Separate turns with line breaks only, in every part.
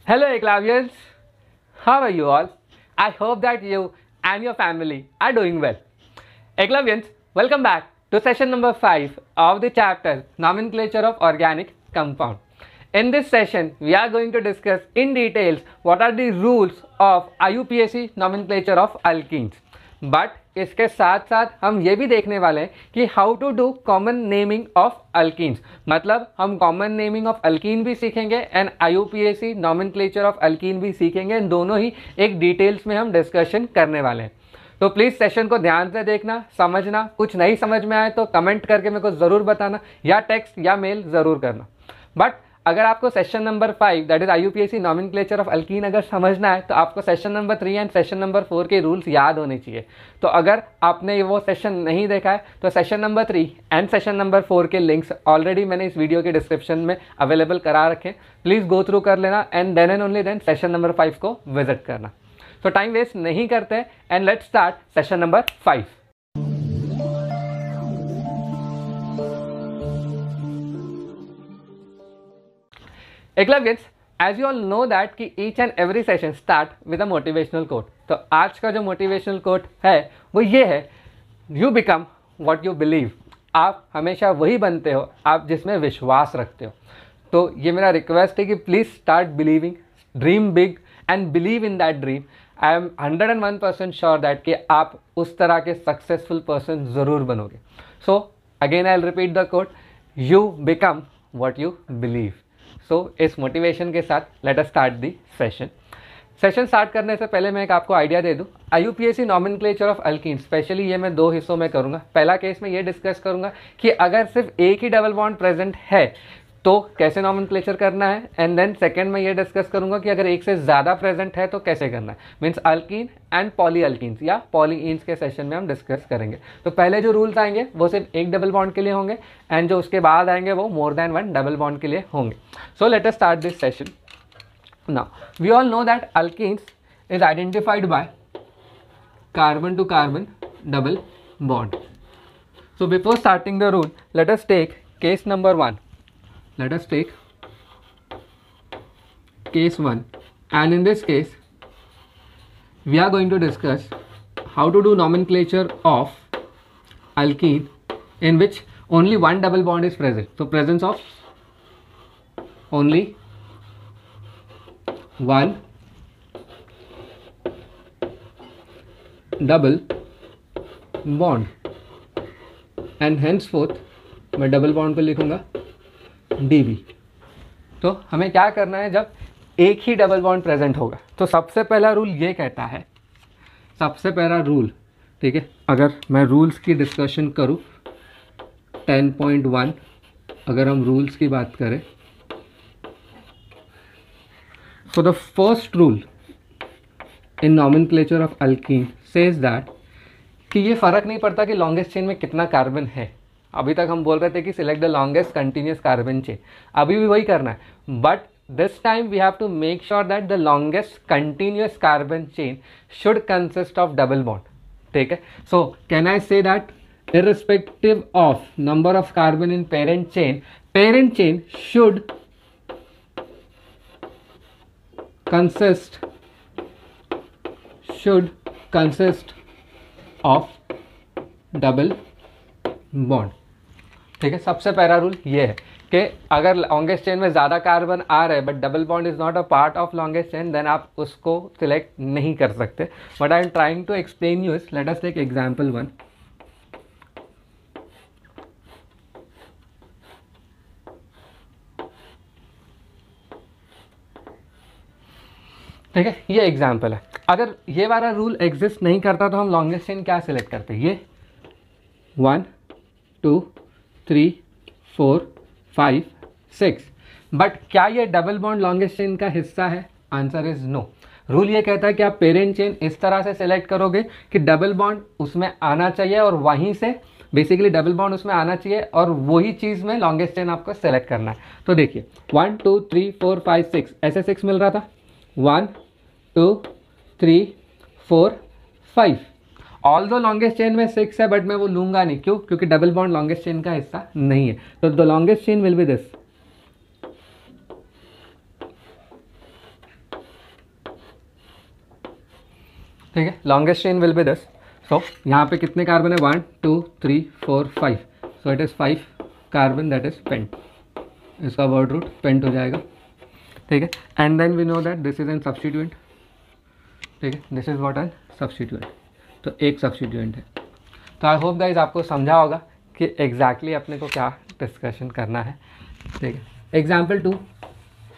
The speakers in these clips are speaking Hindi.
Hello Eclavians, how are you all? I hope that you and your family are doing well. Eclavians, welcome back to session number 5 of the chapter Nomenclature of Organic Compound. In this session, we are going to discuss in details what are the rules of IUPAC nomenclature of alkenes. But इसके साथ साथ हम ये भी देखने वाले हैं कि how to do common naming of alkenes, मतलब हम कॉमन नेमिंग ऑफ अल्कीन भी सीखेंगे and IUPAC nomenclature of alkene भी सीखेंगे। इन दोनों ही एक डिटेल्स में हम डिस्कशन करने वाले हैं। तो प्लीज़ सेशन को ध्यान से देखना, समझना। कुछ नहीं समझ में आए तो कमेंट करके मेरे को ज़रूर बताना या टेक्स्ट या मेल ज़रूर करना। बट अगर आपको session number 5 that is IUPAC nomenclature of alkyne अगर समझना है तो आपको session number 3 and session number 4 के रूल्स याद होने चाहिए। तो अगर आपने वो सेशन नहीं देखा है तो session number 3 and session number 4 के लिंक्स ऑलरेडी मैंने इस वीडियो के डिस्क्रिप्शन में अवेलेबल करा रखे। प्लीज़ गो थ्रू कर लेना and then and only then session number 5 को विजिट करना। तो टाइम वेस्ट नहीं करते and let's start session number 5। Eclavians, as you all know that कि each and every session start with a motivational quote। तो आज का जो motivational quote है वो ये है, You become what you believe। आप हमेशा वही बनते हो आप जिसमें विश्वास रखते हो। तो ये मेरा रिक्वेस्ट है कि please start believing, dream big and believe in that dream. I am 101% sure that कि आप उस तरह के सक्सेसफुल पर्सन ज़रूर बनोगे। So again I will repeat the quote, you become what you believe. So इस मोटिवेशन के साथ let us start the session start करने से पहले मैं एक आपको आइडिया दे दूं। IUPAC nomenclature of alkyne specially ये मैं 2 हिस्सों में करूंगा। पहला केस में ये डिस्कस करूंगा कि अगर सिर्फ एक ही डबल बॉन्ड प्रेजेंट है तो कैसे नॉमेनक्लेचर करना है, एंड देन सेकंड में ये डिस्कस करूंगा कि अगर एक से ज़्यादा प्रेजेंट है तो कैसे करना है। Means alkyne and poly alkenes या पॉलीइन्स के सेशन में हम डिस्कस करेंगे। तो पहले जो रूल्स आएंगे वो सिर्फ एक डबल बॉन्ड के लिए होंगे एंड जो उसके बाद आएंगे वो मोर देन 1 डबल बॉन्ड के लिए होंगे। So let us start this session. Now we all know that alkenes is identified by carbon to carbon double bond. So before starting the rule let us take case number 1। Let us take case 1, and in this case we are going to discuss how to do nomenclature of alkene in which only one double bond is present. So presence of only one double bond, and henceforth मैं डबल बॉन्ड पे लिखूंगा DB। तो हमें क्या करना है, जब एक ही डबल बॉन्ड प्रेजेंट होगा तो सबसे पहला रूल ये कहता है, सबसे पहला रूल, ठीक है, अगर मैं रूल्स की डिस्कशन करूं 10.1 अगर हम रूल्स की बात करें, so the first rule in nomenclature of alkyne says that कि ये फ़र्क नहीं पड़ता कि लॉन्गेस्ट चेन में कितना कार्बन है। अभी तक हम बोल रहे थे कि select the longest continuous carbon chain, अभी भी वही करना है, but this time we have to make sure that the longest continuous carbon chain should consist of double bond. ठीक है, so can I say that irrespective of number of carbon in parent chain should consist of double bond. ठीक है, सबसे पहला रूल ये है कि अगर लॉन्गेस्ट चेन में ज़्यादा कार्बन आ रहे हैं but double bond is not a part of longest chain, then आप उसको सिलेक्ट नहीं कर सकते। But I am trying to explain you इस, लेट अस टेक एग्जांपल 1। ठीक है, ये एग्जाम्पल है। अगर ये वाला रूल एग्जिस्ट नहीं करता तो हम लॉन्गेस्ट चेन क्या सिलेक्ट करते हैं, ये 1 2 3 4 5 6। बट क्या ये डबल बॉन्ड लॉन्गेस्ट चेन का हिस्सा है? Answer is no. रूल ये कहता है कि आप पेरेंट चेन इस तरह से सिलेक्ट करोगे कि डबल बॉन्ड उसमें आना चाहिए और वहीं से बेसिकली डबल बॉन्ड उसमें आना चाहिए और वही चीज़ में लॉन्गेस्ट चेन आपको सेलेक्ट करना है। तो देखिए 1 2 3 4 5 6 ऐसे 6 मिल रहा था, 1 2 3 4 5। ऑल दो लॉन्गेस्ट चेन में 6 है बट मैं वो लूंगा नहीं, क्यों? क्योंकि डबल बॉन्ड लॉन्गेस्ट चेन का हिस्सा नहीं है। तो the longest chain will be this. ठीक है, longest chain will be this. So यहाँ पे कितने कार्बन है, 1 2 3 4 5. So it is 5 carbon, that is pent. इसका वर्ड रूट पेंट हो जाएगा. ठीक है, and then we know that this is an substituent. ठीक है, this is what an substituent. तो एक सब्स्टिट्यूएंट है. तो आई होप गाइज आपको समझा होगा कि एग्जैक्टली अपने को क्या डिस्कशन करना है. ठीक है, एग्जाम्पल 2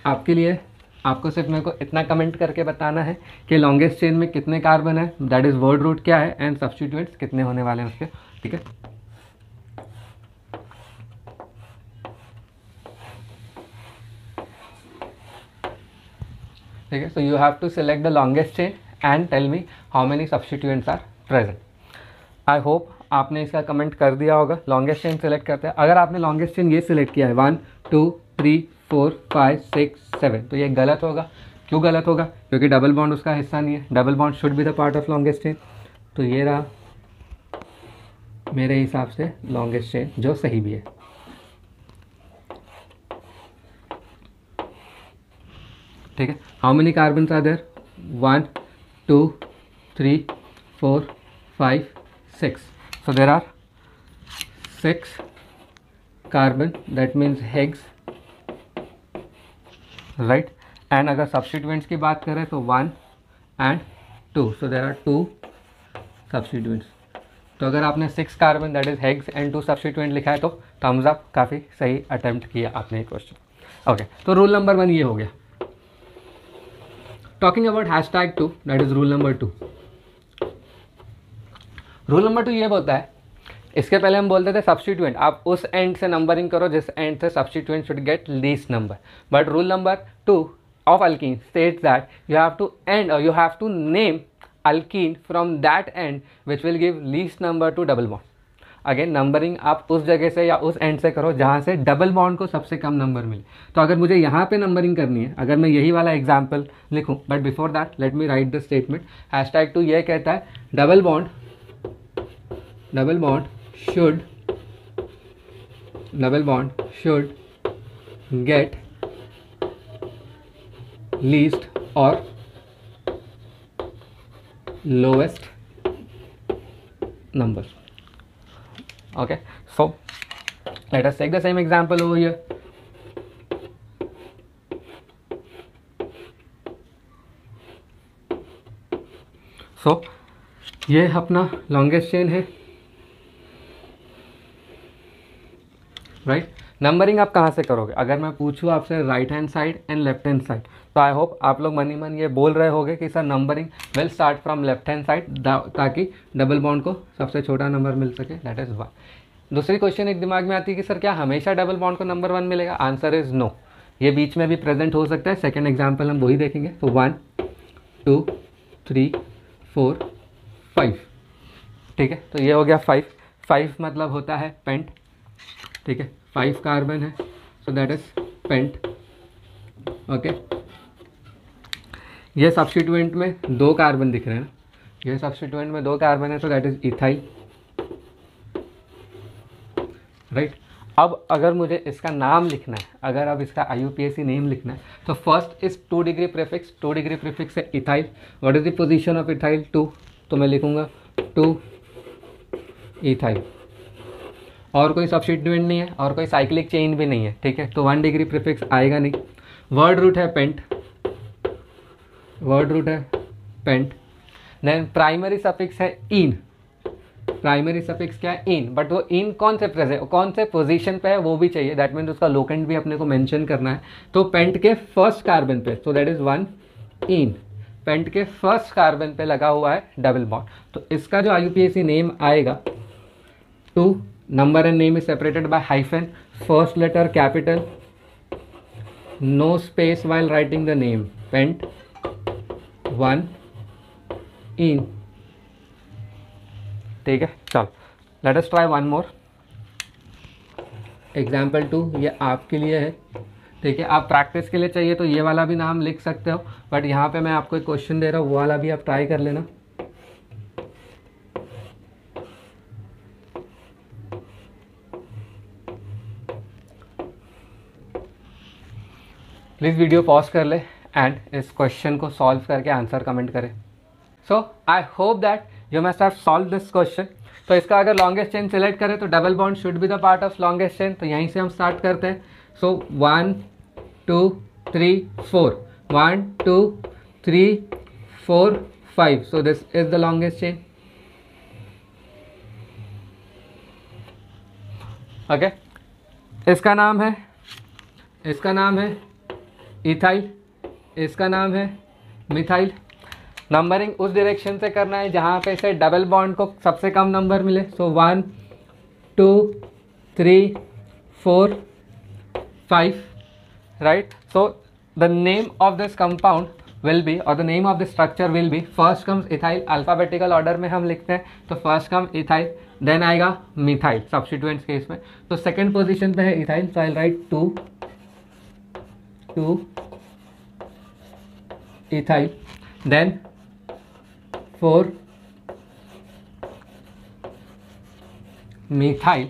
आपके लिए, आपको सिर्फ मेरे को इतना कमेंट करके बताना है कि लॉन्गेस्ट चेन में कितने कार्बन है, दैट इज वर्ड रूट क्या है, एंड सब्स्टिट्यूएंट्स कितने होने वाले हैं उसके. ठीक है, ठीक है. So you have to select the longest chain and tell me how many substituents are present. I hope आपने इसका कमेंट कर दिया होगा. लॉन्गेस्ट चेन सिलेक्ट करते हैं. अगर आपने लॉन्गेस्ट चेन ये सिलेक्ट किया है 1 2 3 4 5 6 7, तो ये गलत होगा. क्यों गलत होगा? क्योंकि डबल बॉन्ड उसका हिस्सा नहीं है. Double bond should be the part of longest chain. तो ये रहा मेरे हिसाब से लॉन्गेस्ट चेन, जो सही भी है. ठीक है, how many carbons are there, 1 2 3 4 5 6. So there are 6 carbon, that means hex, right? And अगर substituents की बात करें तो 1 and 2, so there are 2 substituents. तो अगर आपने 6 carbon that is hex and 2 substituent लिखा है तो थम्स अप, काफ़ी सही अटेम्प्ट किया आपने क्वेश्चन. ओके, तो रूल नंबर 1 ये हो गया. Talking about #2, that is rule number 2. Rule number 2 ये बोलता है, इसके पहले हम बोलते थे सब्स्टिट्यूएंट आप उस एंड से नंबरिंग करो जिस एंड से substituent should get least number. But rule number 2 of alkyne states that you have to name alkene from that end which will give least number to double bond. Again numbering आप उस जगह से या उस एंड से करो जहाँ से डबल बॉन्ड को सबसे कम नंबर मिले. तो अगर मुझे यहाँ पे नंबरिंग करनी है, अगर मैं यही वाला एग्जाम्पल लिखूँ, but before that let me right the statement. #2 ये कहता है double bond should get least or lowest number. Okay, so let us take the same example over here. So ये अपना लॉन्गेस्ट चेन है, राइट. नंबरिंग आप कहाँ से करोगे? अगर मैं पूछूँ आपसे right hand side and left hand side, तो आई होप आप लोग मन ही मन ये बोल रहे होगे कि sir numbering will start from left hand side ताकि डबल बॉन्ड को सबसे छोटा नंबर मिल सके, दैट इज़ 1. दूसरी क्वेश्चन एक दिमाग में आती है कि सर क्या हमेशा डबल बॉन्ड को नंबर 1 मिलेगा? Answer is no. ये बीच में भी प्रेजेंट हो सकता है. सेकेंड एग्जाम्पल हम वही देखेंगे. तो 1 2 3 4 5. ठीक है, तो ये हो गया 5 मतलब होता है पेंट. ठीक है, 5 कार्बन है, so that is pent. Okay, ये सब्स्टिट्यूएंट में 2 कार्बन दिख रहे हैं ना, ये सब्स्टिट्यूएंट में 2 कार्बन है, तो दैट इज इथाइल, राइट. अब अगर मुझे इसका नाम लिखना है, अगर अब इसका IUPAC नेम लिखना है, तो first is 2 degree prefix. 2 degree prefix है ethyl. What is the position of ethyl? 2. तो मैं लिखूंगा 2 इथाइल. और कोई सब्स्टिट्यूएंट नहीं है और कोई साइक्लिक चेन भी नहीं है. ठीक है, तो 1 डिग्री प्रीफिक्स आएगा नहीं. वर्ड रूट है पेंट, देन प्राइमरी सफिक्स है इन. प्राइमरी सफिक्स क्या है? इन. बट वो इन कौन से पोजीशन पे है वो भी चाहिए. दैट मीन्स उसका लोकेंट भी अपने को मेंशन करना है. तो पेंट के फर्स्ट कार्बन पे, तो दैट इज 1 इन. पेंट के फर्स्ट कार्बन पे लगा हुआ है डबल बॉन्ड. तो इसका जो IUPAC नेम आएगा, 2 number and name is separated by hyphen, first letter capital, no space while writing the name, pent 1 in. ठीक है, चलो let us try one more. Example 2 ये आपके लिए है. ठीक है, आप प्रैक्टिस के लिए चाहिए तो ये वाला भी नाम लिख सकते हो, बट यहाँ पे मैं आपको एक क्वेश्चन दे रहा हूँ, वो वाला भी आप ट्राई कर लेना. प्लीज़ वीडियो पॉज कर ले एंड इस क्वेश्चन को सॉल्व करके आंसर कमेंट करें. So I hope that you must have solve this question. तो इसका अगर लॉन्गेस्ट चेन सिलेक्ट करें तो double bond should be the part of longest chain. तो यहीं से हम स्टार्ट करते हैं. So 1 2 3 4, 1 2 3 4 5. So this is the longest chain. Okay, इसका नाम है इथाइल, इसका नाम है मिथाइल. नंबरिंग उस डायरेक्शन से करना है जहाँ पे से डबल बॉन्ड को सबसे कम नंबर मिले. So 1 2 3 4 5, right. So the name of this compound will be, और the name of the structure will be, first comes ethyl. Alphabetical order में हम लिखते हैं. तो फर्स्ट कम इथाइल, देन आएगा मिथाइल सब्स्टिट्यूएंट्स केस में. तो सेकेंड पोजीशन पे है ethyl. So I write 2 ethyl, then 4 methyl.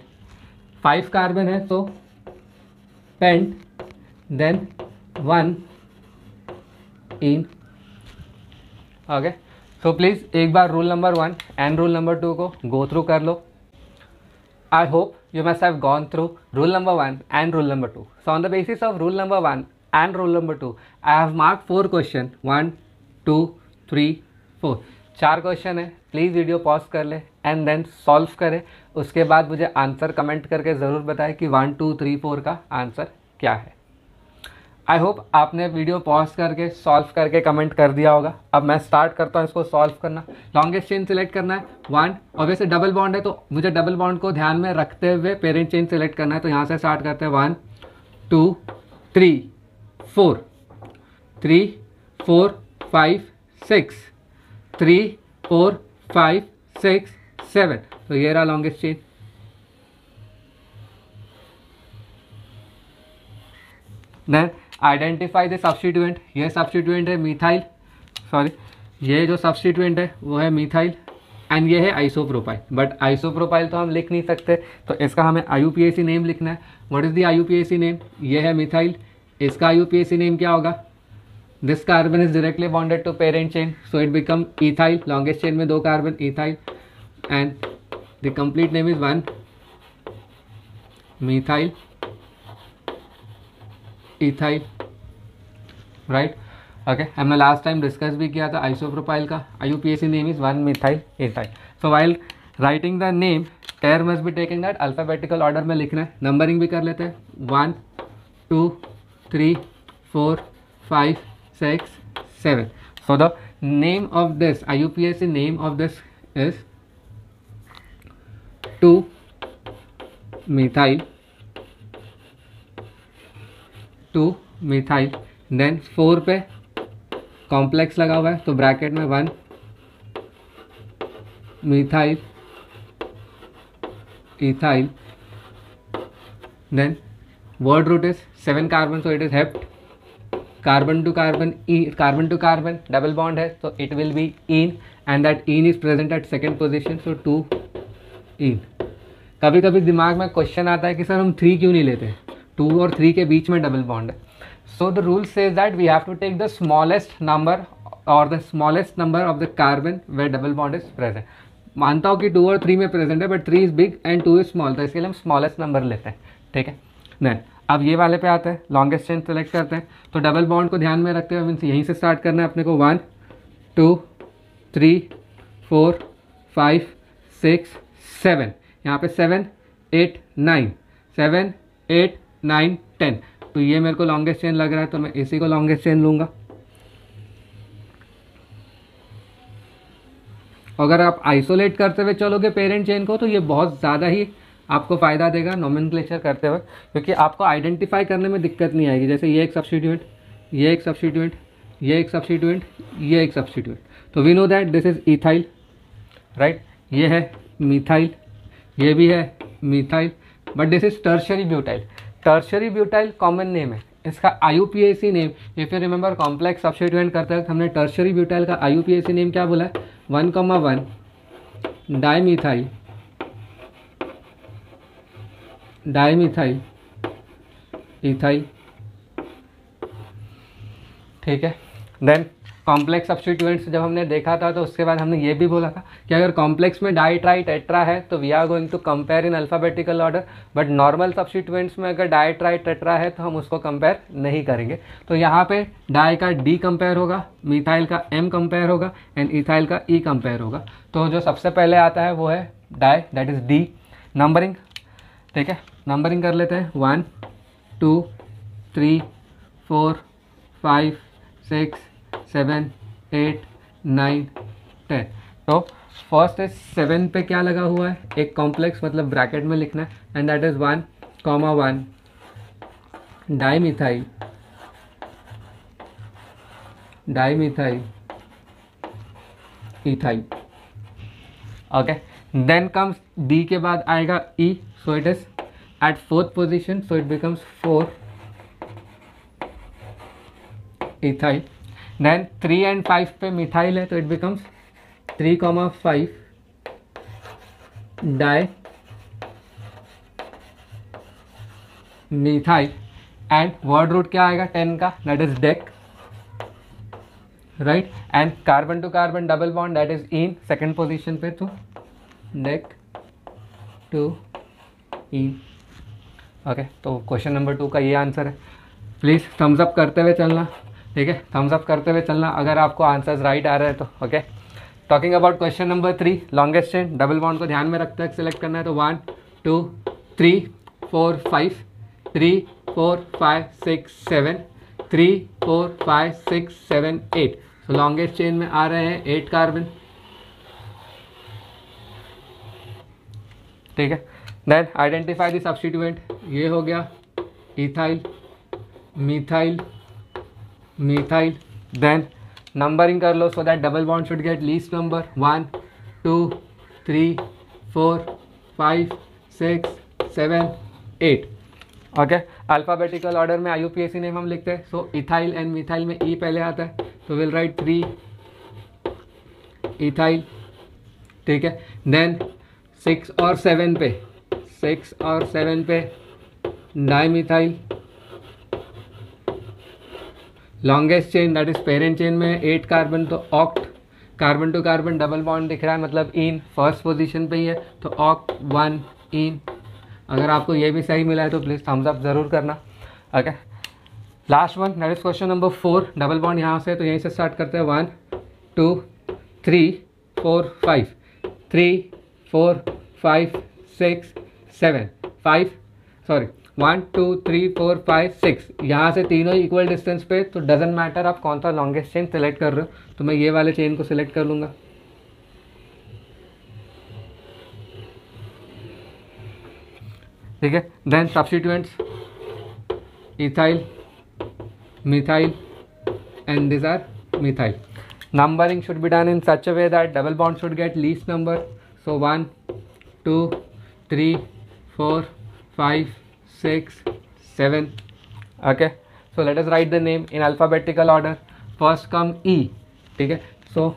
5 carbon है तो pent, then 1 ene. Okay, so please एक बार rule number 1 and rule number 2 को गो थ्रू कर लो. I hope you must have gone through rule number 1 and rule number 2. So on the basis of rule number 1 and rule number 2, I have marked 4 questions. 1 2 3 4, 4 question है. प्लीज़ वीडियो पॉज कर ले एंड देन सॉल्व करें. उसके बाद मुझे आंसर कमेंट करके ज़रूर बताएं कि 1 2 3 4 का आंसर क्या है. आई होप आपने वीडियो पॉज करके सॉल्व करके कमेंट कर दिया होगा. अब मैं स्टार्ट करता हूँ इसको सॉल्व करना. लॉन्गेस्ट चेन सिलेक्ट करना है 1. ऑब्वियसली डबल बॉन्ड है तो मुझे डबल बॉन्ड को ध्यान में रखते हुए पेरेंट चेन सिलेक्ट करना है. तो यहाँ से स्टार्ट करते हैं 1 2 3 4, 3 4 5 6, 3 4 5 6 7. तो ये रहा longest chain. Then identify the substituent. ये सब्स्टिट्यूएंट है मिथाइल, सॉरी ये जो सब्स्टिट्यूएंट है वो है मिथाइल एंड ये है आइसोप्रोपाइल. बट आइसोप्रोपाइल तो हम लिख नहीं सकते तो इसका हमें IUPAC नेम लिखना है. What is the IUPAC name? ये है मिथाइल. इसका IUPAC नेम क्या होगा? This carbon is directly bonded to parent chain so it become ethyl. Longest chain में 2 carbon ethyl and the complete name is 1 methyl ethyl, right. Okay, हमने लास्ट टाइम डिस्कस भी किया था आइसोप्रोपाइल का. IUPAC name is 1 methyl ethyl. So while writing the name care must be taking that alphabetical order में लिखना है. नंबरिंग भी कर लेते हैं 1 2 3 4 5 6 7. So the name of this IUPAC name of this is 2 methyl, 2 methyl. Then 4 पे कॉम्प्लेक्स लगा हुआ है तो ब्रैकेट में 1 methyl ethyl. Then word root is 7 carbon so it is hept. Carbon to carbon double bond है तो it will be ene and that ene is present at second position so 2 ene. कभी कभी दिमाग में क्वेश्चन आता है कि सर हम 3 क्यों नहीं लेते? 2 और 3 के बीच में डबल बॉन्ड है. So the rule says that we have to take the smallest number और the smallest number of the carbon where double bond is present. मानता हूँ कि 2 और 3 में प्रेजेंट है but 3 is big and 2 is small तो इसके लिए हम स्मॉलेस्ट नंबर लेते हैं. ठीक है. देन अब ये वाले पे आते हैं. लॉन्गेस्ट चेन सेलेक्ट करते हैं तो डबल बॉन्ड को ध्यान में रखते हुए मीन्स यहीं से स्टार्ट करना है अपने को. 1 2 3 4 5 6 7. यहाँ पे 7 8 9 7 8 9 10. तो ये मेरे को लॉन्गेस्ट चेन लग रहा है तो मैं इसी को लॉन्गेस्ट चेन लूँगा. अगर आप आइसोलेट करते हुए चलोगे पेरेंट चेन को तो ये बहुत ज़्यादा ही आपको फ़ायदा देगा नोमेनक्लेचर करते हुए, क्योंकि आपको आइडेंटिफाई करने में दिक्कत नहीं आएगी. जैसे ये एक सब्स्टिट्यूएंट, ये एक सब्स्टिट्यूएंट, ये एक सब्स्टिट्यूएंट, ये एक सब्स्टिट्यूएंट. तो we know that this is ethyl, right. ये है मिथाइल, ये भी है methyl, but this is tertiary butyl. Tertiary butyl common name है. इसका IUPAC name, if you remember complex substituent करते वक्त हमने टर्शरी ब्यूटाइल का IUPAC नेम क्या बोला है? 1,1 डाइमिथाइल इथाइल. ठीक है. देन कॉम्प्लेक्स सब्स्टिट्यूएंट्स जब हमने देखा था तो उसके बाद हमने ये भी बोला था कि अगर कॉम्प्लेक्स में डाई ट्राई टेट्रा है तो we are going to compare in alphabetical order, but normal substituents में अगर डाई ट्राई टेट्रा है तो हम उसको कंपेयर नहीं करेंगे। तो यहाँ पे डाई का डी कंपेयर होगा, मिथाइल का एम कंपेयर होगा एंड इथाइल का ई कंपेयर होगा। तो जो सबसे पहले आता है वो है di, that is D. Numbering, ठीक है, नंबरिंग कर लेते हैं 1 2 3 4 5 6 7 8 9 10। तो फर्स्ट इज 7 पे क्या लगा हुआ है, एक कॉम्प्लेक्स मतलब ब्रैकेट में लिखना है and that is 1,1 dimethyl ethyl. Okay, then comes D के बाद आएगा E, so it is at 4th position, so it becomes 4 ethyl. Then 3 and 5 पे मिथाइल है तो it becomes 3,5 di methyl and word root क्या आएगा 10 का, that is dec, right. And carbon to carbon double bond that is in second position पे, तो डेक टू इन। ओके, तो क्वेश्चन नंबर 2 का ये आंसर है। प्लीज़ थम्स अप करते हुए चलना, ठीक है, थम्स अप करते हुए चलना अगर आपको आंसर्स राइट आ रहे हैं तो। Okay, talking about question number 3, longest chain double bond को ध्यान में रखते हुए सिलेक्ट करना है। तो 1 2 3 4 5 3 4 5 6 7 3 4 5 6 7 8। तो लॉन्गेस्ट चेन में आ रहे हैं 8 कार्बन, ठीक है। देन आइडेंटिफाई द सब्स्टिट्यूएंट, ये हो गया ethyl methyl methyl. Then numbering कर लो so that double bond should get least number 1 2 3 4 5 6 7 8। Okay, alphabetical order में IUPAC नेम हम लिखते हैं। सो इथाइल एंड मिथाइल में ई पहले आता है तो विल राइट 3 इथाइल, ठीक है। देन 6 और 7 पे dimethyl. Longest chain that is parent chain में 8 कार्बन, तो oct, carbon to carbon double bond दिख रहा है मतलब इन फर्स्ट पोजीशन पे ही है, तो ऑक्ट 1 इन। अगर आपको ये भी सही मिला है तो प्लीज़ थम्स अप ज़रूर करना। Okay, last one that is question number 4, double bond यहाँ से, तो यहीं से स्टार्ट करते हैं 1 2 3 4 5 3 4 5 6 7 5 सॉरी 1 2 3 4 5 6। यहाँ से तीनों इक्वल डिस्टेंस पे, तो डजेंट मैटर आप कौन सा लॉन्गेस्ट चेन सेलेक्ट कर रहे हो। तो मैं ये वाले चेन को सिलेक्ट कर लूँगा, ठीक है। Then substituents ethyl methyl and this are methyl. Numbering should be done in such a way that double bond should get least number. So 1 2 3 4 5 6 7. Okay, so let us write the name in alphabetical order. First come E, ठीक है। So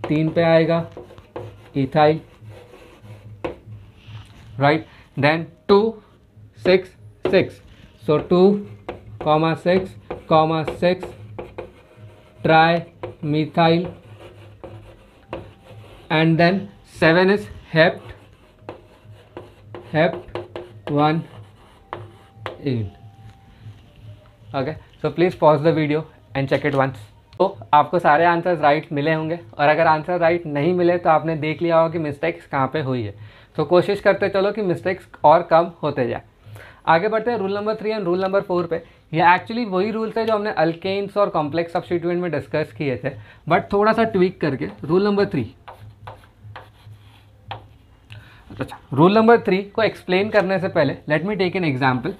3 पे आएगा ethyl, right. Then 2 6 6, so 2 6 6 try methyl, and then 7 is hept 1 in. Okay, so please pause the video and check it once. तो आपको सारे आंसर्स राइट मिले होंगे, और अगर आंसर राइट नहीं मिले तो आपने देख लिया होगा कि मिस्टेक्स कहाँ पे हुई है। तो कोशिश करते चलो कि मिस्टेक्स और कम होते जाए। आगे बढ़ते हैं rule number 3 and rule number 4 पे। ये एक्चुअली वही रूल्स है जो हमने अल्केन्स और कॉम्प्लेक्स सब्स्टिट्यूएंट में डिस्कस किए थे, बट थोड़ा सा ट्वीक करके। रूल नंबर 3, अच्छा, रूल नंबर 3 को एक्सप्लेन करने से पहले let me take an example.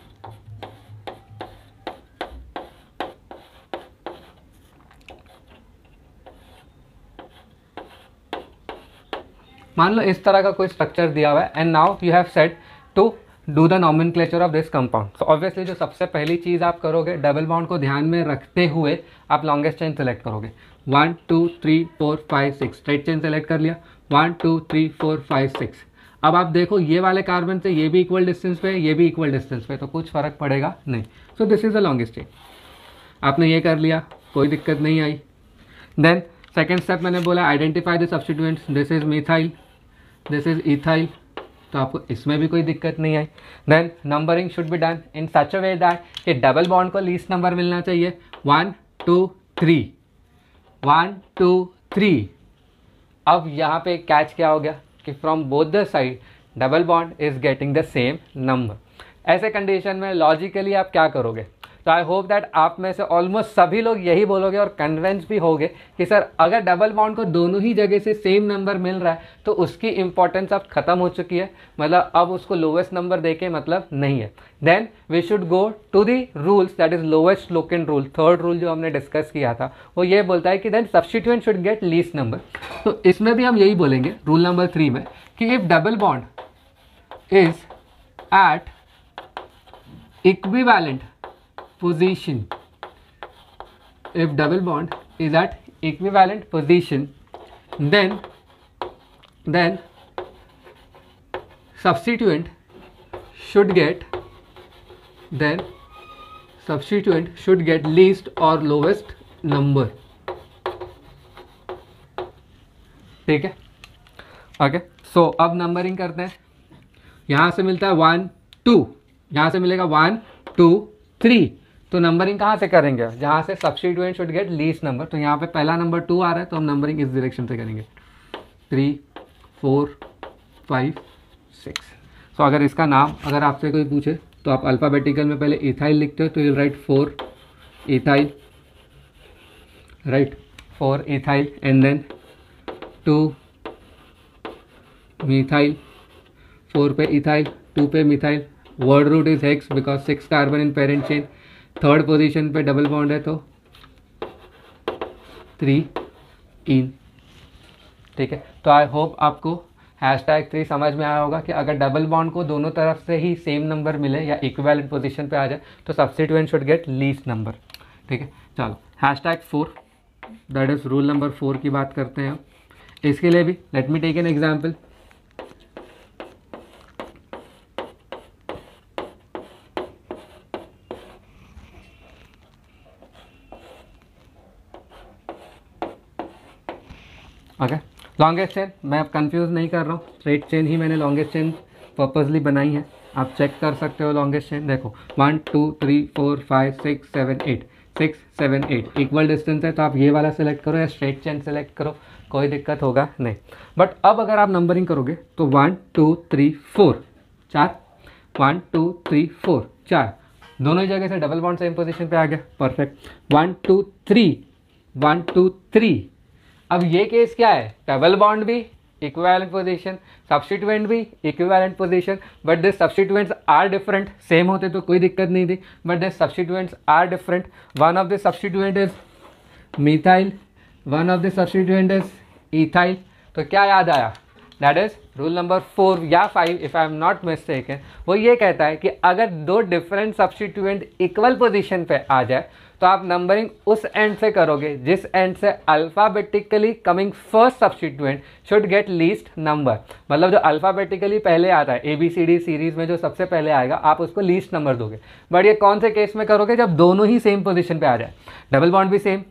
मान लो इस तरह का कोई स्ट्रक्चर दिया हुआ है and now you have said to do the nomenclature of this compound. So obviously जो सबसे पहली चीज़ आप करोगे, डबल बॉन्ड को ध्यान में रखते हुए आप लॉन्गेस्ट चेन सेलेक्ट करोगे। 1 2 3 4 5 6 स्ट्रेट चेन सेलेक्ट कर लिया। 1 2 3 4 5 6। अब आप देखो ये वाले कार्बन से ये भी इक्वल डिस्टेंस पे, ये भी इक्वल डिस्टेंस पे, तो कुछ फर्क पड़ेगा नहीं। सो this is the longest chain. आपने ये कर लिया, कोई दिक्कत नहीं आई। देन सेकेंड स्टेप मैंने बोला identify the substituents, this is methyl, this is ethyl, तो आपको इसमें भी कोई दिक्कत नहीं आई। Then numbering should be done in such a way that कि डबल बॉन्ड को लीस्ट नंबर मिलना चाहिए 1 2 3 1 2 3। अब यहाँ पे कैच क्या हो गया कि from both the side double bond is getting the same number. ऐसे कंडीशन में लॉजिकली आप क्या करोगे? तो आई होप दैट आप में से ऑलमोस्ट सभी लोग यही बोलोगे और कन्विंस भी होगे कि सर अगर डबल बॉन्ड को दोनों ही जगह से सेम नंबर मिल रहा है तो उसकी इंपॉर्टेंस अब खत्म हो चुकी है, मतलब अब उसको लोवेस्ट नंबर देके मतलब नहीं है। Then we should go to the rules, that is lowest locant rule. Third rule जो हमने डिस्कस किया था वो ये बोलता है कि then substituent should get least number. तो इसमें भी हम यही बोलेंगे रूल नंबर 3 में कि if double bond is at equivalent position, if double bond is at equivalent position, then substituent should get least or lowest number। ठीक है, ओके। सो अब नंबरिंग करते हैं। यहां से मिलता है 1 2, यहां से मिलेगा 1 2 3। तो नंबरिंग कहाँ से करेंगे? जहाँ से substituent should get least number. तो यहाँ पे पहला नंबर 2 आ रहा है तो हम नंबरिंग इस डायरेक्शन से करेंगे 3 4 5 6। सो अगर इसका नाम अगर आपसे कोई पूछे तो आप अल्फ़ाबेटिकल में पहले इथाइल लिखते हो तो you write 4 ethyl, right 4 ethyl and then 2 methyl, 4 पे इथाइल 2 पे methyl. Word root is hex because 6 carbon in parent chain. Third position पे डबल बॉन्ड है तो 3 इन। ठीक है, तो आई होप आपको #3 समझ में आया होगा कि अगर डबल बॉन्ड को दोनों तरफ से ही सेम नंबर मिले या इक्विवेलेंट पोजीशन पे आ जाए तो substituent should get least number. ठीक है, चलो #4 दैट इज रूल नंबर 4 की बात करते हैं। इसके लिए भी let me take an example. Okay, longest chain मैं अब कंफ्यूज नहीं कर रहा हूँ, स्ट्रेट चेन ही मैंने लॉन्गेस्ट चेन पर्पसली बनाई है। आप चेक कर सकते हो लॉन्गेस्ट चेन। देखो 1 2 3 4 5 6 7 8 6 7 8 इक्वल डिस्टेंस है तो आप ये वाला सेलेक्ट करो या स्ट्रेट चेन सेलेक्ट करो, कोई दिक्कत होगा नहीं। बट अब अगर आप नंबरिंग करोगे तो 1 2 3 4 4 1 2 3 4 4 दोनों ही जगह से डबल बॉन्ड सेम पोजीशन पे आ गया, परफेक्ट। 1 2 3 1 2 3। अब ये केस क्या है? डबल बॉन्ड भी इक्विवेलेंट पोजीशन, सब्स्टिट्यूएंट भी equivalent position, but this substituents are different. Same होते तो कोई दिक्कत नहीं थी, but this substituents are different. One of the substituent is methyl, one of the substituent is ethyl. तो क्या याद आया? दैट इज रूल नंबर 4 या 5 if I am not mistaken. वो ये कहता है कि अगर दो डिफरेंट सब्स्टिट्यूएंट इक्वल पोजीशन पे आ जाए तो आप नंबरिंग उस एंड से करोगे जिस एंड से alphabetically coming first substituent should get least number. मतलब जो अल्फ़ाबेटिकली पहले आता है ABCD सीरीज में जो सबसे पहले आएगा आप उसको लीस्ट नंबर दोगे। बट ये कौन से केस में करोगे? जब दोनों ही सेम पोजीशन पे आ जाए, डबल बॉन्ड भी सेम,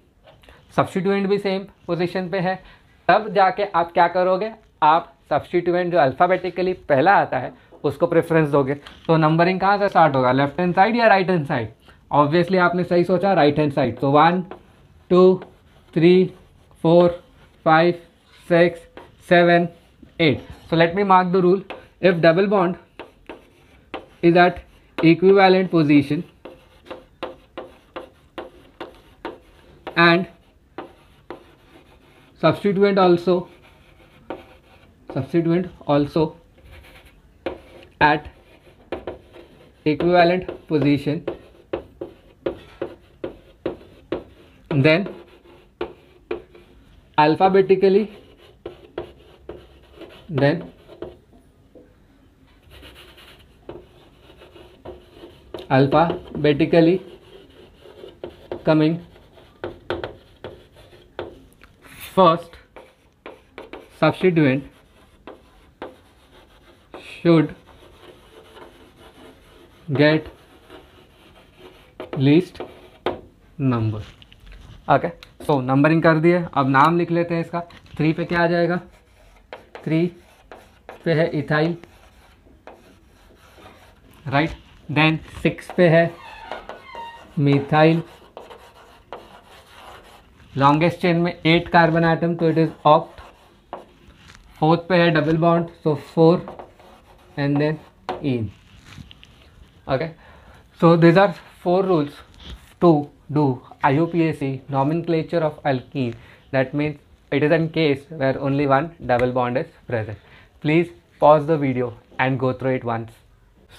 सब्स्टिट्यूएंट भी सेम पोजीशन पे है, तब जाके आप क्या करोगे? आप सब्स्टिट्यूएंट जो अल्फ़ाबेटिकली पहला आता है उसको प्रेफरेंस दोगे। तो नंबरिंग कहाँ से स्टार्ट होगा? लेफ्ट हैंड साइड या राइट हैंड साइड? ऑब्वियसली आपने सही सोचा, राइट हैंड साइड। तो 1 2 3 4 5 6 7 8। So let me mark the rule. If double bond is at equivalent position and substituent also at equivalent position, then alphabetically coming first substituent should get least number. Okay, तो नंबरिंग कर दिए, अब नाम लिख लेते हैं इसका। 3 पे क्या आ जाएगा, 3 पे है इथाइल, राइट। देन 6 पे है मिथाइल, लॉन्गेस्ट चेन में 8 कार्बन आइटम तो इट इज ऑक्ट। 4th पे है double bond, so 4 and then ene. Okay, so these are 4 rules to do IUPAC nomenclature of alkene. That means it is in case where only one double bond is present. Please pause the video and go through it once.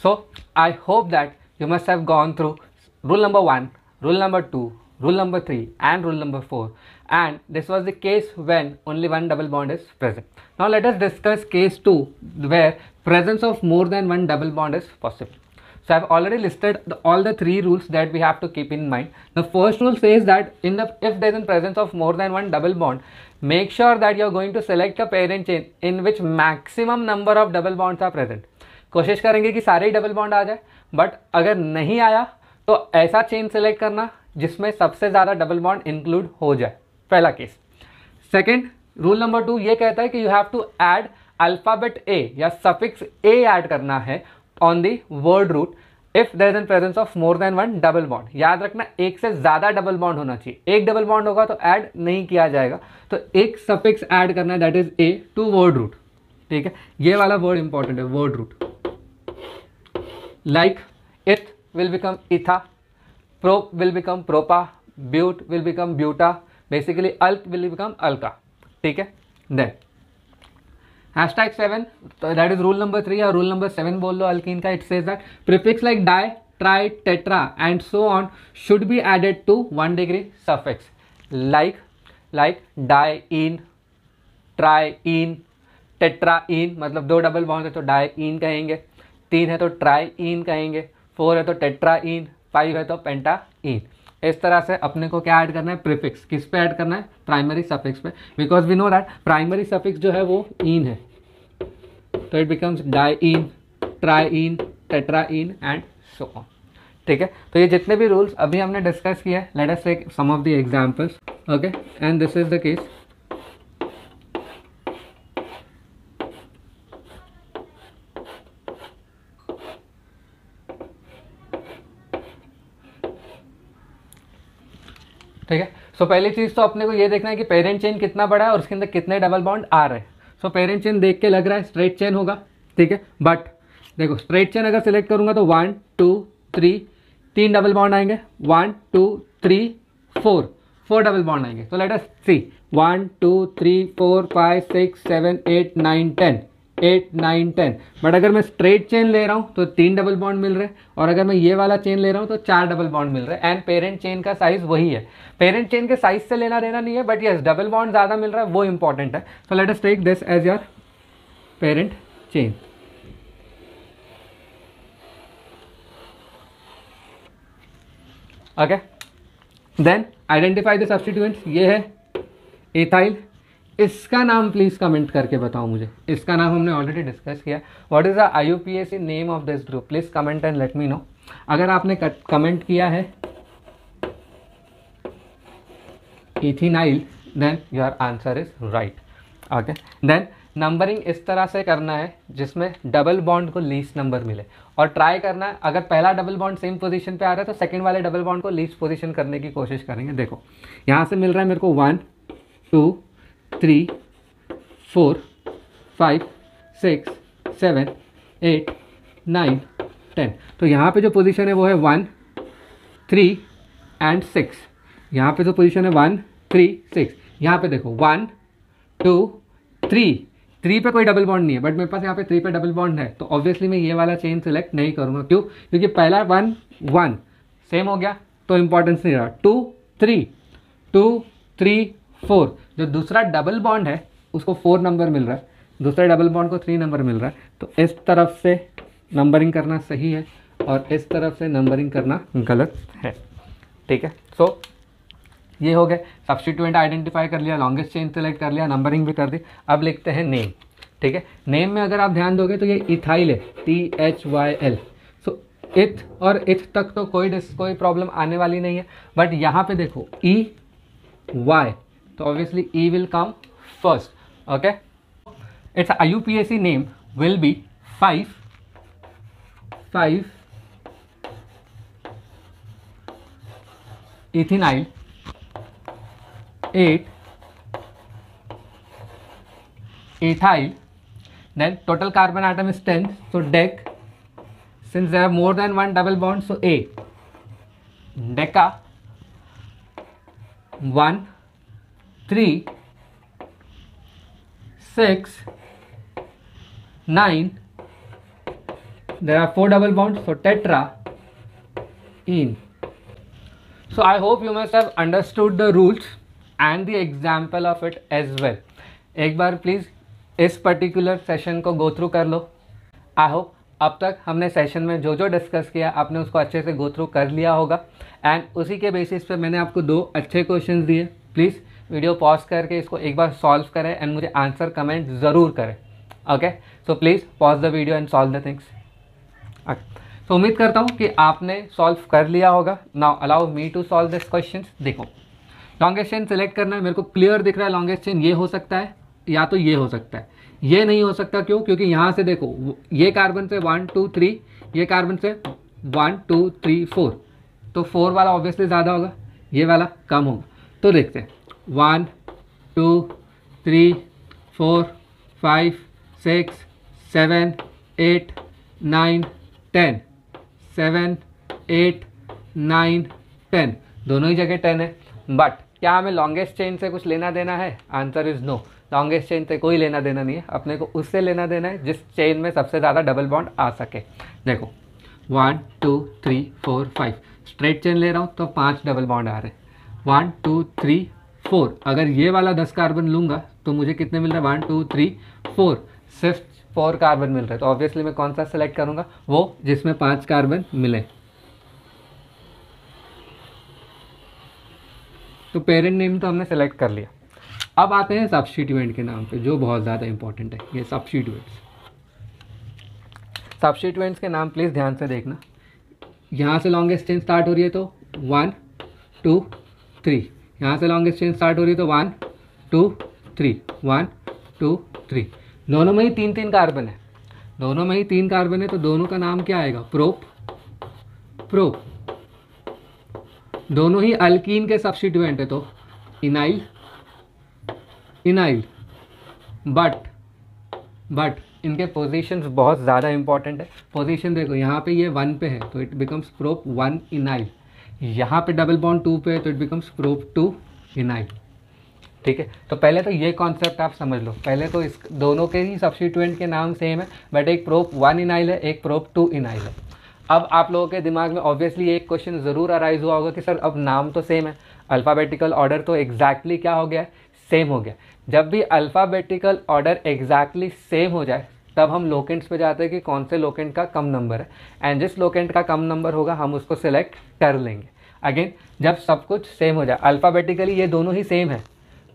So I hope that you must have gone through rule number 1, rule number 2, rule number 3 and rule number 4, and this was the case when only one double bond is present. Now let us discuss case 2 where presence of more than one double bond is possible. So I have already listed all the 3 rules that we have to keep in mind. The first rule says that if there is in presence of more than one double bond, make sure that you are going to select a parent chain in which maximum number of double bonds are present. कोशिश करेंगे कि सारे ही डबल बॉन्ड आ जाए, बट अगर नहीं आया तो ऐसा चेन सेलेक्ट करना जिसमें सबसे ज़्यादा डबल बॉन्ड इंक्लूड हो जाए, पहला केस। सेकेंड, रूल नंबर 2 ये कहता है कि you have to add alphabet A या सफिक्स ए ऐड करना है on the word root if there is in presence of more than one double bond. याद रखना, एक से ज्यादा डबल बॉन्ड होना चाहिए, एक डबल बॉन्ड होगा तो ऐड नहीं किया जाएगा, तो एक सफिक्स ऐड करना है, that is a to word root. ठीक है, ये वाला वर्ड इंपॉर्टेंट है, word root. Like eth will become etha, prop will become propa, but will become buta, basically alk will become alka. ठीक है, then #7, that is rule number 3 or rule number 7 बोल लो अल्कीन का। It says that prefix like di, tri, tetra and so on should be added to 1 degree suffix like diene, triene, tetraene, मतलब 2 डबल बॉन्ड है तो डाइईन कहेंगे, 3 है तो ट्राइईन कहेंगे, 4 है तो टेट्राईन, 5 है तो पेंटाईन। इस तरह से अपने को क्या ऐड करना है, प्रीफिक्स। किस पे ऐड करना है, प्राइमरी सफिक्स पे, because we know that primary suffix जो है वो इन है, तो it becomes diene, triene, tetraene and so on. ठीक है, तो ये जितने भी रूल्स अभी हमने डिस्कस किया है, let us take some of the examples. Okay, and this is the case. ठीक है, सो पहली चीज़ तो अपने को ये देखना है कि पेरेंट चेन कितना बड़ा है और उसके अंदर कितने डबल बॉन्ड आ रहे हैं। सो पेरेंट चेन देख के लग रहा है स्ट्रेट चेन होगा, ठीक है, बट देखो स्ट्रेट चेन अगर सिलेक्ट करूंगा तो 1 2 3 3 डबल बॉन्ड आएंगे, 1 2 3 4 डबल बॉन्ड आएंगे। तो लेट अस सी 1 2 3 4 5 6 7 8 9 10 8 9 10। बट अगर मैं स्ट्रेट चेन ले रहा हूँ तो 3 डबल बॉन्ड मिल रहे हैं, और अगर मैं ये वाला चेन ले रहा हूँ तो 4 डबल बॉन्ड मिल रहे हैं। एंड पेरेंट चेन का साइज वही है, पेरेंट चेन के साइज से लेना देना नहीं है, बट यस डबल बॉन्ड ज़्यादा मिल रहा है, वो इंपॉर्टेंट है। So let us take this as your parent chain. Okay, then identify the substituents. ये है इथाइल, इसका नाम प्लीज कमेंट करके बताओ मुझे, इसका नाम हमने ऑलरेडी डिस्कस किया। What is the IUPAC name of this group, please comment and let me know. अगर आपने कमेंट किया है ethenyl, then your answer is right. Okay, then numbering इस तरह से करना है जिसमें डबल बॉन्ड को लीस्ट नंबर मिले, और ट्राई करना है अगर पहला डबल बॉन्ड सेम पोजीशन पे आ रहा है तो सेकंड वाले डबल बॉन्ड को लीस्ट पोजीशन करने की कोशिश करेंगे। देखो यहाँ से मिल रहा है मेरे को 1 2 3 4 5 6 7 8 9 10। तो यहाँ पे जो पोजीशन है वो है 1 3 एंड 6। यहाँ पे जो पोजीशन है 1 3 6। यहाँ पे देखो 1 2 3 पे कोई डबल बॉन्ड नहीं है, बट मेरे पास यहाँ पे 3 पे डबल बॉन्ड है, तो ऑब्वियसली मैं ये वाला चेन सिलेक्ट नहीं करूँगा। क्यों? क्योंकि पहला 1 1 सेम हो गया तो इंपॉर्टेंस नहीं रहा। 2 3 4, जो दूसरा डबल बॉन्ड है उसको 4 नंबर मिल रहा है, दूसरे डबल बॉन्ड को 3 नंबर मिल रहा है, तो इस तरफ से नंबरिंग करना सही है और इस तरफ से नंबरिंग करना गलत है। ठीक है, सो ये हो गए, सब्स्टिट्यूएंट आइडेंटिफाई कर लिया, लॉन्गेस्ट चेन सेलेक्ट कर लिया, नंबरिंग भी कर दी। अब लिखते हैं नेम। ठीक है, नेम में अगर आप ध्यान दोगे तो ये इथाइल है, THYL। सो इथ और इथ तक तो कोई प्रॉब्लम आने वाली नहीं है, बट यहाँ पे देखो Y, तो obviously E will come first. Okay, its IUPAC name will be 5 ethynyl 8 ethyl. Then total carbon atom is 10, so dec. Since there are more than one double bond, so A, deca 1 3 6 9. There are 4 double bonds, so tetra ene. So I hope you must have understood the rules and the example of it as well. एक बार प्लीज़ इस पर्टिकुलर सेशन को गो थ्रू कर लो. आई होप अब तक हमने सेशन में जो जो डिस्कस किया आपने उसको अच्छे से गो थ्रू कर लिया होगा, एंड उसी के बेसिस पे मैंने आपको 2 अच्छे क्वेश्चंस दिए. प्लीज़ वीडियो पॉज करके इसको एक बार सॉल्व करें एंड मुझे आंसर कमेंट ज़रूर करें. Okay, so please pause the video and solve the things. तो उम्मीद करता हूँ कि आपने सॉल्व कर लिया होगा. Now allow me to solve this question. देखो, लॉन्गेस्ट चेन सेलेक्ट करना है. मेरे को क्लियर दिख रहा है लॉन्गेस्ट चेन ये हो सकता है या तो ये हो सकता है. ये नहीं हो सकता, क्यों? क्योंकि यहाँ से देखो ये कार्बन से 1 2 3, ये कार्बन से 1 2 3 4, तो 4 वाला ऑब्वियसली ज़्यादा होगा, ये वाला कम होगा. तो देखते हैं 1 2 3 4 5 6 7 8 9 10, 7 8 9 10, दोनों ही जगह 10 है. बट क्या हमें लॉन्गेस्ट चेन से कुछ लेना देना है? Answer is no. Longest chain से कोई लेना देना नहीं है. अपने को उससे लेना देना है जिस चेन में सबसे ज़्यादा डबल बॉन्ड आ सके. देखो 1 2 3 4 5, स्ट्रेट चेन ले रहा हूँ तो 5 डबल बॉन्ड आ रहे हैं. 1 2 3 4, अगर ये वाला 10 कार्बन लूँगा तो मुझे कितने मिल रहे हैं? 1 2 3 4, सिर्फ 4 कार्बन मिल रहे हैं. तो ऑब्वियसली मैं कौन सा सेलेक्ट करूँगा? वो जिसमें 5 कार्बन मिले. तो पेरेंट नेम तो हमने सेलेक्ट कर लिया. अब आते हैं सब्स्टिट्यूएंट के नाम पे, जो बहुत ज़्यादा इंपॉर्टेंट है. ये सब्स्टिट्यूएंट्स के नाम प्लीज़ ध्यान से देखना. यहाँ से लॉन्गेस्ट चेन स्टार्ट हो रही है तो 1 2 3, यहाँ से लॉन्गेस्ट चेन स्टार्ट हो रही है तो 1 2 3 1 2 3. दोनों में ही 3 कार्बन है. दोनों में ही 3 कार्बन है, तो दोनों का नाम क्या आएगा? प्रोप. दोनों ही अल्कीन के सब्स्टिट्यूएंट है, तो इनाइल. बट इनके पोजीशंस बहुत ज़्यादा इंपॉर्टेंट है. पोजीशन देखो, यहाँ पे ये 1 पे है तो इट बिकम्स प्रोप 1 इनाइल. यहाँ पे डबल बॉन्ड 2 पे है तो इट बिकम्स प्रोप 2 इनाइल. ठीक है, तो पहले तो ये कॉन्सेप्ट आप समझ लो. पहले तो इस दोनों के ही सब्स्टिट्यूएंट के नाम सेम है, बट एक प्रोप 1 इनाइल है, एक प्रोप 2 इनाइल है. अब आप लोगों के दिमाग में ऑब्वियसली एक क्वेश्चन ज़रूर अराइज हुआ होगा कि सर अब नाम तो सेम है, अल्फ़ाबेटिकल ऑर्डर तो एग्जैक्टली क्या हो गया है? सेम हो गया. जब भी अल्फ़ाबेटिकल ऑर्डर एग्जैक्टली सेम हो जाए तब हम लोकेंट्स पे जाते हैं कि कौन से लोकेंट का कम नंबर है, एंड जिस लोकेंट का कम नंबर होगा हम उसको सिलेक्ट कर लेंगे. अगेन जब सब कुछ सेम हो जाए, अल्फ़ाबेटिकली ये दोनों ही सेम है,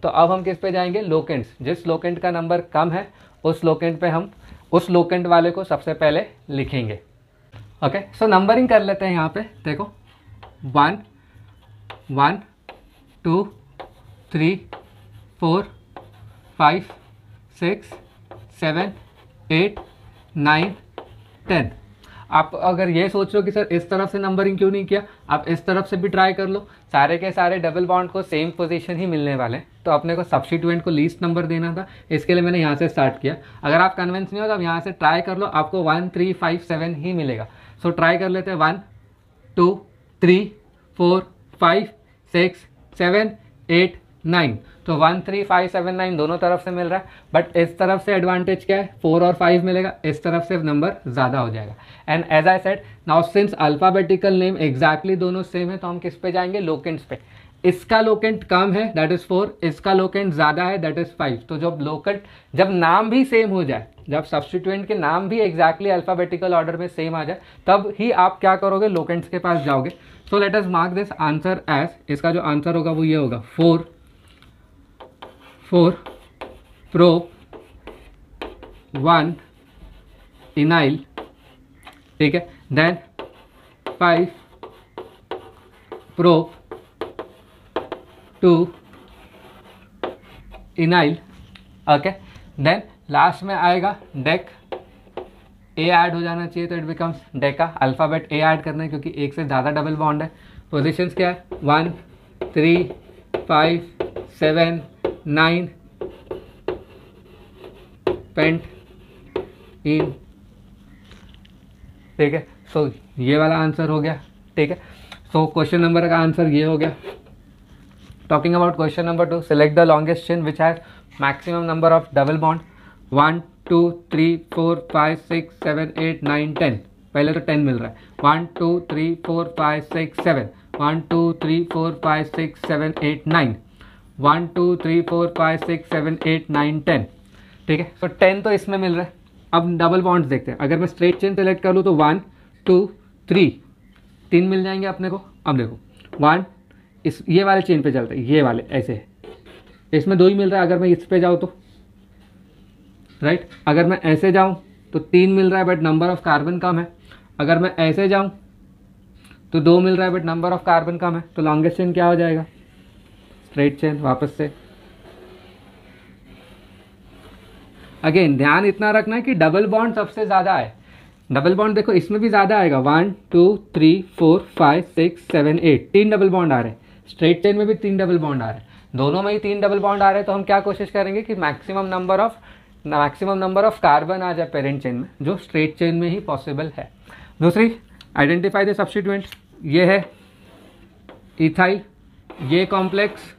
तो अब हम किस पे जाएंगे? लोकेंट्स. जिस लोकेंट का नंबर कम है उस लोकेंट पे हम उस लोकेंट वाले को सबसे पहले लिखेंगे. ओके, सो नंबरिंग कर लेते हैं. यहाँ पे देखो 1 1 2 3 4 5 6 7 8 9 10. आप अगर ये सोच रहे हो कि सर इस तरफ से नंबरिंग क्यों नहीं किया, आप इस तरफ से भी ट्राई कर लो. सारे के सारे डबल बॉन्ड को सेम पोजीशन ही मिलने वाले हैं, तो अपने को सब्स्टिट्यूएंट को लीस्ट नंबर देना था, इसके लिए मैंने यहाँ से स्टार्ट किया. अगर आप कन्विंस नहीं हो तो आप यहाँ से ट्राई कर लो, आपको 1 3 5 7 ही मिलेगा. सो ट्राई कर लेते हैं. 1 2 3 4 5 6 7 8 9. तो 1 3 5 7 9 दोनों तरफ से मिल रहा है, बट इस तरफ से एडवांटेज क्या है? 4 और 5 मिलेगा, इस तरफ से नंबर ज़्यादा हो जाएगा. And as I said, now since alphabetical name exactly दोनों सेम है, तो हम किस पे जाएंगे? लोकेंट्स पे. इसका लोकेंट कम है दैट इज़ 4, इसका लोकेंट ज़्यादा है दैट इज़ 5. तो जब नाम भी सेम हो जाए, जब सब्स्टिट्यूएंट के नाम भी एग्जैक्टली अल्फ़ाबेटिकल ऑर्डर में सेम आ जाए, तब ही आप क्या करोगे? लोकेंट्स के पास जाओगे. So let us mark this answer as, इसका जो आंसर होगा वो ये होगा 4 प्रोप 1 इनाइल. ठीक है, then 5 prop 2 ynyl, okay. Then last में आएगा डेक, ए ऐड हो जाना चाहिए तो it becomes deca. Alphabet a add करना है क्योंकि एक से ज़्यादा डबल बॉन्ड है। पोजीशंस क्या है, 1 3 5 7 9 पेंट इन, ठीक है। सो ये वाला आंसर हो गया, ठीक है। सो क्वेश्चन नंबर का आंसर ये हो गया। Talking about question number 2, select the longest chain which has maximum number of double bond 1 2 3 4 5 6 7 8 9 10। पहले तो 10 मिल रहा है, 1 2 3 4 5 6 7, 1 2 3 4 5 6 7 8 9, 1 2 3 4 5 6 7 8 9 10, ठीक है। तो 10 तो इसमें मिल रहा है। अब डबल बॉन्ड्स देखते हैं। अगर मैं स्ट्रेट चेन सेलेक्ट कर लूँ तो 1 2 3 3 मिल जाएंगे अपने को। अब देखो 1 इस ये वाले चेन पे चलते हैं, ये वाले ऐसे है, इसमें 2 ही मिल रहा है। अगर मैं इस पे जाऊँ तो राइट, अगर मैं ऐसे जाऊँ तो 3 मिल रहा है बट नंबर ऑफ कार्बन कम है। अगर मैं ऐसे जाऊँ तो 2 मिल रहा है बट नंबर ऑफ कार्बन कम है। तो लॉन्गेस्ट चेन क्या हो जाएगा, स्ट्रेट चेन। वापस से अगेन ध्यान इतना रखना है कि डबल बॉन्ड सबसे ज़्यादा है। डबल बॉन्ड देखो इसमें भी ज़्यादा आएगा, 1 2 3 4 5 6 7 8, 3 डबल बॉन्ड आ रहे हैं। स्ट्रेट चेन में भी 3 डबल बॉन्ड आ रहे हैं, दोनों में ही 3 डबल बॉन्ड आ रहे हैं। तो हम क्या कोशिश करेंगे कि मैक्सिमम नंबर ऑफ कार्बन आ जाए पेरेंट चेन में, जो स्ट्रेट चेन में ही पॉसिबल है। दूसरी, आइडेंटिफाई द सब्स्टिट्यूएंट। ये है इथाइल, ये कॉम्प्लेक्स,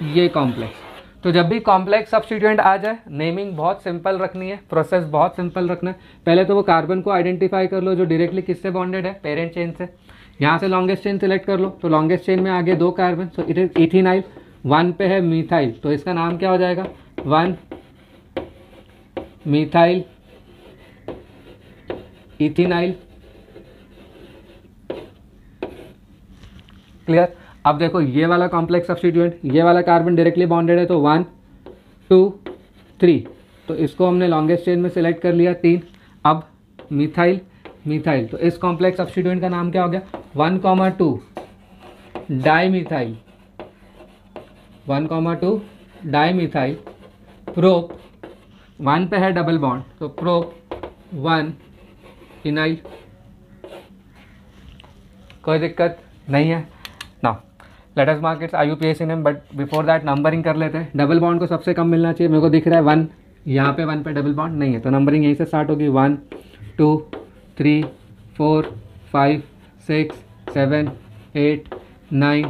ये कॉम्प्लेक्स। तो जब भी कॉम्प्लेक्स सब्स्टिट्यूएंट आ जाए, नेमिंग बहुत सिंपल रखनी है, प्रोसेस बहुत सिंपल रखना है। पहले तो वो कार्बन को आइडेंटिफाई कर लो जो डायरेक्टली किससे बॉन्डेड है, पेरेंट चेन से। यहाँ से लॉन्गेस्ट चेन सेलेक्ट कर लो, तो लॉन्गेस्ट चेन में आगे 2 कार्बन, सो इट इज इथिनाइल। 1 पे है मिथाइल, तो इसका नाम क्या हो जाएगा, 1 मिथाइल इथिनाइल। क्लियर। अब देखो ये वाला कॉम्प्लेक्स सब्स्टिट्यूएंट, ये वाला कार्बन डायरेक्टली बॉन्डेड है, तो 1 2 3, तो इसको हमने लॉन्गेस्ट चेन में सिलेक्ट कर लिया 3। अब मिथाइल, तो इस कॉम्प्लेक्स सब्स्टिट्यूएंट का नाम क्या हो गया, 1,2 डाईमिथाइल, 1,2 डाईमिथाइल प्रोप। 1 पे है डबल बॉन्ड, तो प्रोप 1 इनाइल। कोई दिक्कत नहीं है ना। Late us mark it's IUPAC name, but before that numbering कर लेते हैं। डबल बॉन्ड को सबसे कम मिलना चाहिए। मेरे को दिख रहा है 1, यहाँ पे 1 पे डबल बॉन्ड नहीं है, तो नंबरिंग यहीं से स्टार्ट होगी। 1 2 3 4 5 6 7 8 9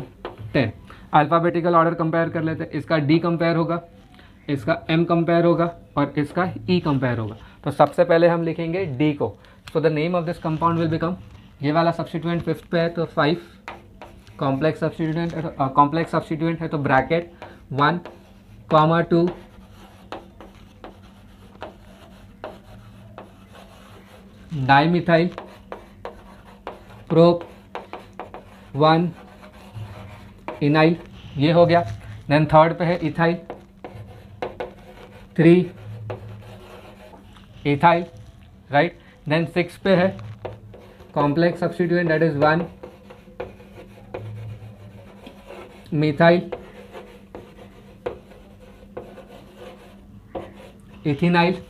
10। अल्फ़ाबेटिकल ऑर्डर कंपेयर कर लेते हैं। इसका D कंपेयर होगा, इसका M कंपेयर होगा और इसका E कंपेयर होगा। तो सबसे पहले हम लिखेंगे D को। सो the name of this compound will become, ये वाला सब्स्टिट्यूएंट 5th पे है तो 5, कॉम्प्लेक्स सब्स्टिट्यूएंट है तो ब्रैकेट 1,2 डाईमिथाइल प्रोप 1 इनाइल, ये हो गया। देन 3rd पे है इथाइल, 3 इथाइल, राइट। देन 6 पे है complex substituent, that is 1 methyl ethenyl.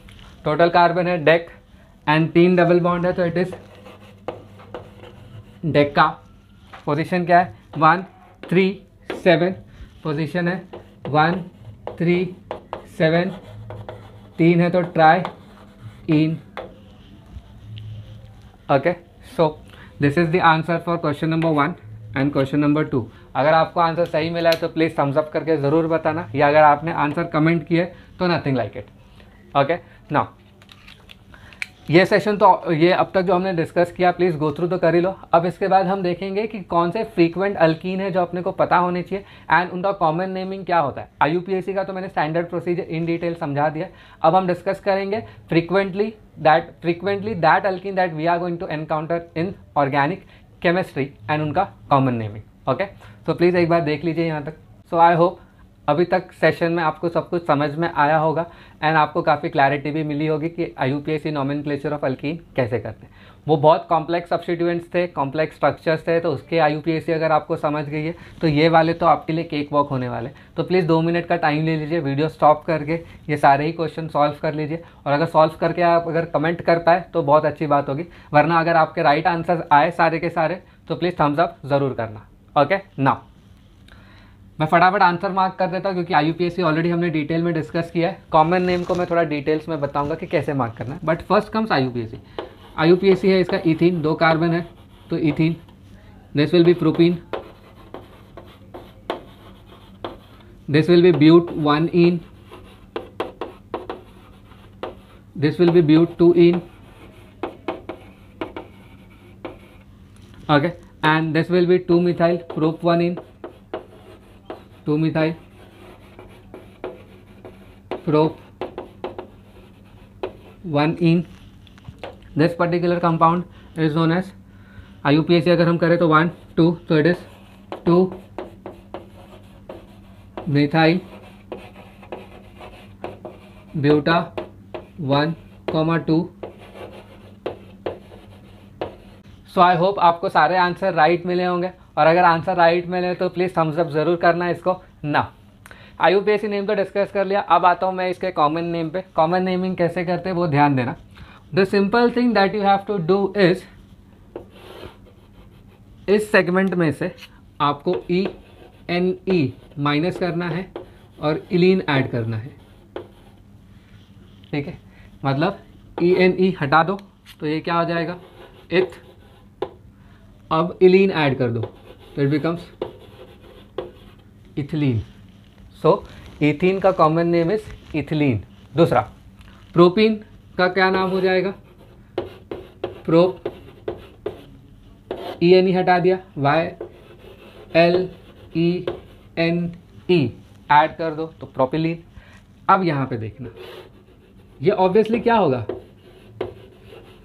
Total carbon है डेक एंड 3 डबल बॉन्ड है, तो इट इज डेका। पोजीशन क्या है, 1 3 7, पोजीशन है 1 3 7, 3 है तो try in. Okay, so this is the answer for question number 1 and question number 2। अगर आपको आंसर सही मिला है तो प्लीज़ थम्स अप करके ज़रूर बताना, या अगर आपने आंसर कमेंट किए तो nothing like it. Okay, now ये सेशन तो ये अब तक जो हमने डिस्कस किया प्लीज़ गो थ्रू तो कर ही लो। अब इसके बाद हम देखेंगे कि कौन से फ्रीक्वेंट अल्कीन है जो अपने को पता होने चाहिए एंड उनका कॉमन नेमिंग क्या होता है। IUPAC का तो मैंने स्टैंडर्ड प्रोसीजर इन डिटेल समझा दिया। अब हम डिस्कस करेंगे frequently that alkene that we are going to encounter in organic chemistry and उनका कॉमन नेमिंग। ओके, तो प्लीज़ एक बार देख लीजिए यहाँ तक। सो आई होप अभी तक सेशन में आपको सब कुछ समझ में आया होगा एंड आपको काफ़ी क्लैरिटी भी मिली होगी कि IUPAC नॉमेनक्लेचर ऑफ अल्कीन कैसे करते हैं। वो बहुत कॉम्प्लेक्स सब्स्टिट्यूएंट्स थे, कॉम्प्लेक्स स्ट्रक्चर्स थे, तो उसके IUPAC अगर आपको समझ गई है तो ये वाले तो आपके लिए केक वॉक होने वाले। तो प्लीज़ 2 मिनट का टाइम ले लीजिए, वीडियो स्टॉप करके ये सारे ही क्वेश्चन सॉल्व कर लीजिए, और अगर सॉल्व करके आप अगर कमेंट कर पाए तो बहुत अच्छी बात होगी, वरना अगर आपके राइट आंसर आए सारे के सारे तो प्लीज़ थम्स अप ज़रूर करना। ओके, नाउ मैं फटाफट आंसर मार्क कर देता हूँ क्योंकि IUPAC ऑलरेडी हमने डिटेल में डिस्कस किया है। कॉमन नेम को मैं थोड़ा डिटेल्स में बताऊंगा कि कैसे मार्क करना है, बट फर्स्ट कम्स IUPAC है इसका इथीन, 2 कार्बन है तो ethene. This will be propene, this will be but 1-ene, this will be but 2-ene, okay, and this will be 2-methyl prop 1-ene, 2-methyl prop 1-ene. This particular compound is known as IUPAC अगर हम करें तो 1, 2, तो it is 2-methyl buta 1,2. So I hope आपको सारे आंसर राइट मिले होंगे, और अगर आंसर राइट मिले तो प्लीज़ थम्स अप ज़रूर करना इसको ना। IUPAC नेम तो डिस्कस कर लिया, अब आता हूँ मैं इसके कॉमन नेम पे। कॉमन नेमिंग कैसे करते हैं वो ध्यान देना। The simple thing that you have to do is, इस सेगमेंट में से आपको ENE माइनस करना है और इलीन ऐड करना है, ठीक है। मतलब ENE हटा दो तो ये क्या हो जाएगा, इथ। अब इलीन ऐड कर दो तो it becomes ethylene. So ethene का कॉमन नेम इज इथिलीन। दूसरा, प्रोपीन का क्या नाम हो जाएगा, प्रोप, ENE हटा दिया, YLENE ऐड कर दो तो प्रोपिलीन। अब यहाँ पे देखना, ये ऑब्वियसली क्या होगा,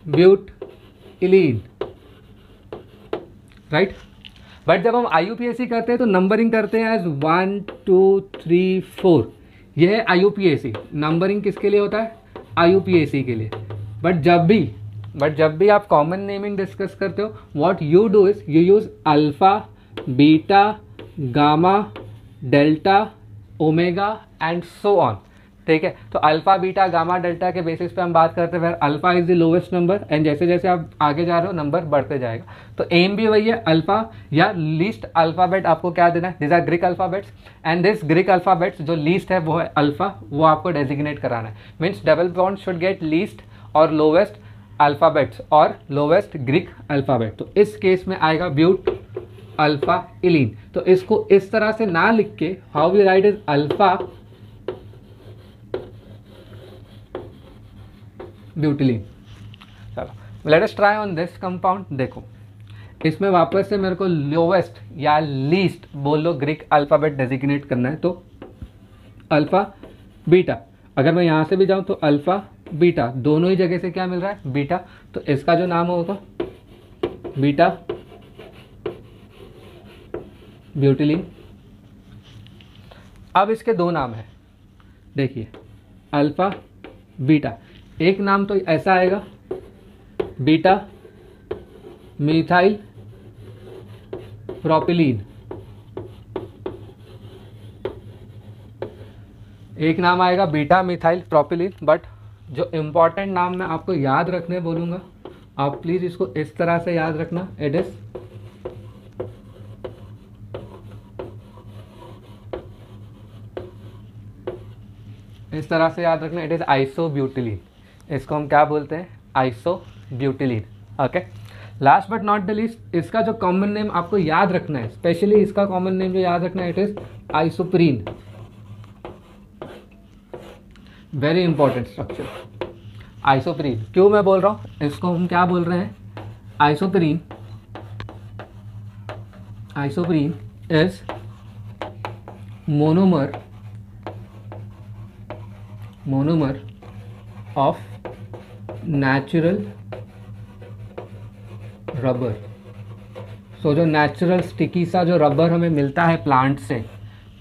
ब्यूट इलीन, राइट। बट जब हम IUPAC करते हैं तो नंबरिंग करते हैं एज 1, 2, 3, 4। यह है IUPAC। नंबरिंग किसके लिए होता है, IUPAC के लिए। बट जब भी आप कॉमन नेमिंग डिस्कस करते हो, what you do is you use alpha, beta, gamma, delta, omega and so on, ठीक है। तो अल्फा, बीटा, गामा, डेल्टा के बेसिस पे हम बात करते हैं, alpha is the lowest number, and जैसे जैसे आप आगे जा रहे हो नंबर बढ़ते जाएगा। तो एम भी वही है, अल्फा या लीस्ट अल्फाबेट आपको क्या देना है, this are Greek alphabets, and this Greek alphabets जो लीस्ट है वो है अल्फा, वो आपको डेजिग्नेट कराना है। Means double bond should get least और लोवेस्ट अल्फाबेट्स और लोवेस्ट ग्रीक अल्फाबेट। तो इस केस में आएगा ब्यूट अल्फा इलीन। तो इसको इस तरह से ना लिख के how we write is alpha butylene. चलो let us try on this compound. देखो इसमें वापस से मेरे को लोवेस्ट या लीस्ट बोल लो ग्रीक अल्फाबेट डेजिग्नेट करना है, तो अल्फा बीटा। अगर मैं यहाँ से भी जाऊँ तो अल्फा बीटा, दोनों ही जगह से क्या मिल रहा है, बीटा। तो इसका जो नाम होगा बीटा ब्यूटिलीन। अब इसके 2 नाम है, देखिए अल्फा बीटा। एक नाम तो ऐसा आएगा बीटा मिथाइल प्रोपिलीन, एक नाम आएगा बीटा मिथाइल प्रोपिलीन। बट जो इम्पॉर्टेंट नाम मैं आपको याद रखने बोलूँगा, आप प्लीज़ इसको इस तरह से याद रखना, इट इज इस तरह से याद रखना, इट इज आइसोब्यूटिलीन। इसको हम क्या बोलते हैं, isobutylene. Okay, last but not the least, इसका जो कॉमन नेम आपको याद रखना है, स्पेशली इसका कॉमन नेम जो याद रखना है, it is isoprene. Very important structure, isoprene. क्यों मैं बोल रहा हूँ, इसको हम क्या बोल रहे हैं, isoprene. Isoprene is monomer of natural rubber. So जो नेचुरल स्टिकी सा जो रबर हमें मिलता है प्लांट से,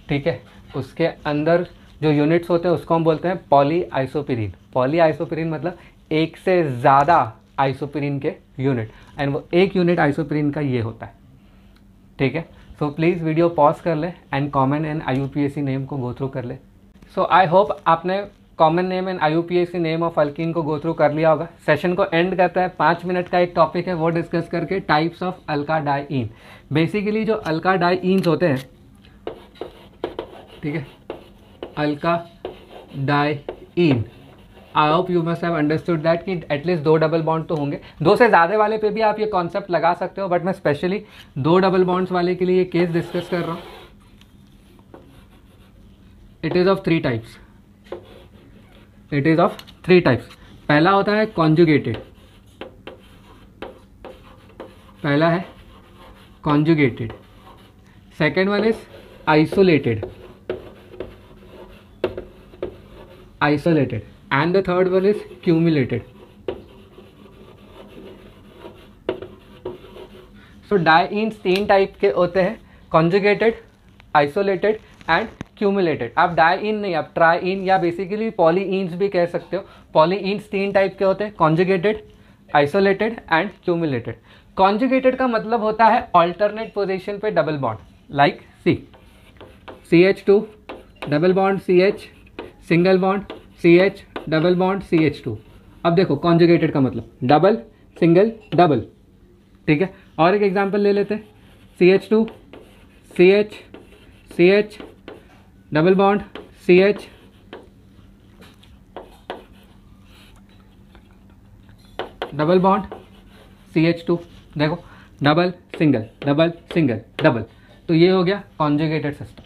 ठीक है, उसके अंदर जो यूनिट्स होते हैं उसको हम बोलते हैं पॉली आइसोपिरीन। पॉली आइसोपिरीन मतलब एक से ज़्यादा आइसोपिरीन के यूनिट, एंड वो एक यूनिट आइसोपिरीन का ये होता है। ठीक है, सो प्लीज़ वीडियो पॉज कर ले and common and IUPAC name को गो थ्रू कर ले। सो आई होप आपने common name and IUPAC name of alkyne को गो थ्रू कर लिया होगा। सेशन को एंड करता है, 5 मिनट का एक टॉपिक है वो डिस्कस करके, types of Alka diene. Basically जो अल्का डाइईन्स होते हैं, ठीक है, Alka diene, I hope you must have understood that कि एटलीस्ट 2 डबल बॉन्ड तो होंगे। 2 से ज़्यादा वाले पे भी आप ये कॉन्सेप्ट लगा सकते हो, बट मैं स्पेशली 2 डबल बॉन्ड्स वाले के लिए ये केस डिस्कस कर रहा हूँ। It is of 3 types. It is of 3 types. पहला होता है कॉन्जुगेटेड, पहला है conjugated. Second one is isolated, isolated, and the third one is cumulated. So dienes 3 type के होते हैं, कॉन्जुगेटेड, आइसोलेटेड एंड क्यूमुलेटेड। आप डाइईन नहीं, आप ट्राइईन या बेसिकली पॉलीईन्स भी कह सकते हो। पॉलीईन्स 3 टाइप के होते हैं, conjugated, isolated and cumulated. Conjugated का मतलब होता है ऑल्टरनेट पोजीशन पे double bond, like CH2 double bond CH, single bond CH, double bond CH2। अब देखो कॉन्जुगेटेड का मतलब डबल, सिंगल, डबल। ठीक है, और एक एग्जांपल ले लेते हैं, CH2 CH, CH double bond CH, double bond CH2। देखो double single, double single, double. तो ये हो गया conjugated system.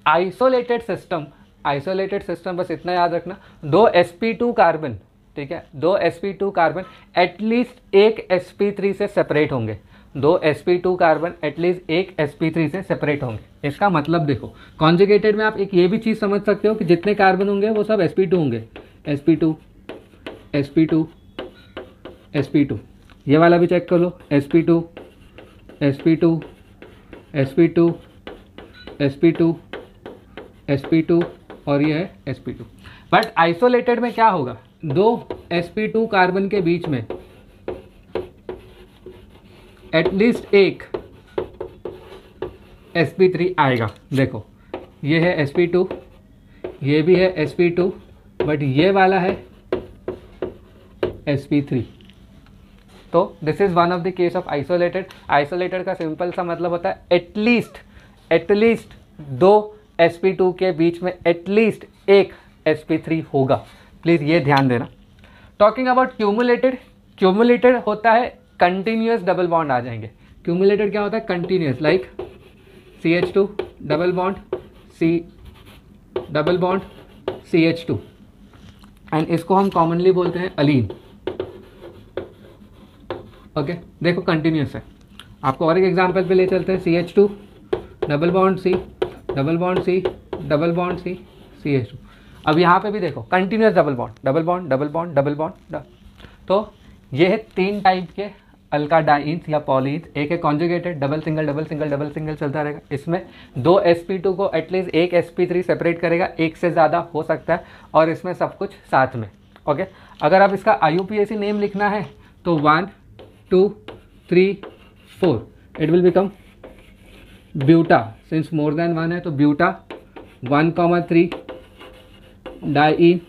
Isolated system, isolated system बस इतना याद रखना, 2 sp2 कार्बन, ठीक है, 2 sp2 कार्बन एटलीस्ट एक sp3 से सेपरेट होंगे। 2 sp2 कार्बन एटलीस्ट एक sp3 से सेपरेट होंगे। इसका मतलब देखो कॉन्जुगेटेड में आप एक ये भी चीज़ समझ सकते हो कि जितने कार्बन होंगे वो सब sp2 होंगे, sp2 sp2 sp2। ये वाला भी चेक कर लो, sp2 sp2 sp2 sp2 sp2 और ये है sp2। बट आइसोलेटेड में क्या होगा, 2 sp2 कार्बन के बीच में एटलीस्ट एक sp3 आएगा। देखो ये है sp2, ये भी है sp2, बट ये वाला है sp3। तो this is one of the case of isolated. Isolated का सिंपल सा मतलब होता है एटलीस्ट 2 sp2 के बीच में एटलीस्ट एक sp3 होगा। प्लीज़ ये ध्यान देना। टॉकिंग अबाउट क्यूमुलेटेड, क्यूमुलेटेड होता है कंटिन्यूस डबल बॉन्ड आ जाएंगे। क्यूमुलेटेड क्या होता है, continuous, like CH2 double bond C double bond CH2, and इसको हम कॉमनली बोलते हैं अलीन। ओके, देखो कंटिन्यूस है। आपको और एक एग्जांपल पे ले चलते हैं, CH2 double bond C double bond C double bond C CH2। अब यहाँ पे भी देखो continuous double bond, double bond, double bond, double bond. तो ये है 3 टाइप के अल्का डाइईन्स या पॉलीन्स। एक है conjugated, double single, double single, double single चलता रहेगा। इसमें 2 sp2 को एटलीस्ट एक sp3 सेपरेट करेगा, एक से ज़्यादा हो सकता है, और इसमें सब कुछ साथ में। ओके, अगर आप इसका IUPAC नेम लिखना है तो 1 2 3 4 it will become buta. Since more than 1 है तो ब्यूटा 1,3 डाइईन।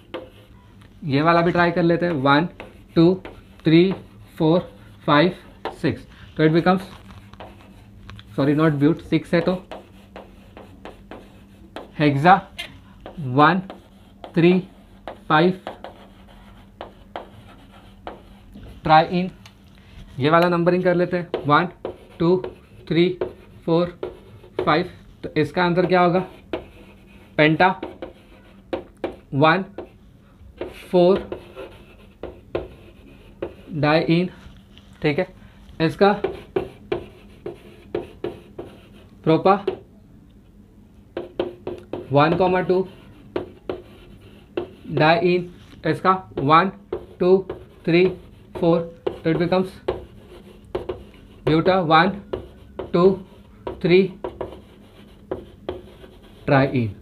ये वाला भी ट्राई कर लेते हैं, 1 2 3 4 5 6, तो it becomes, sorry not but, 6 है तो हेक्सा 1 3 5 ट्राइईन। ये वाला नंबरिंग कर लेते हैं, 1 2 3 4 5, तो इसका आंसर क्या होगा, पेंटा 1 4 डाइईन। ठीक है, इसका प्रोपा 1,2 डाइईन, इसका 1 2 3 4, तो इट बिकम्स ब्यूटा 1 2 3 ट्राइईन।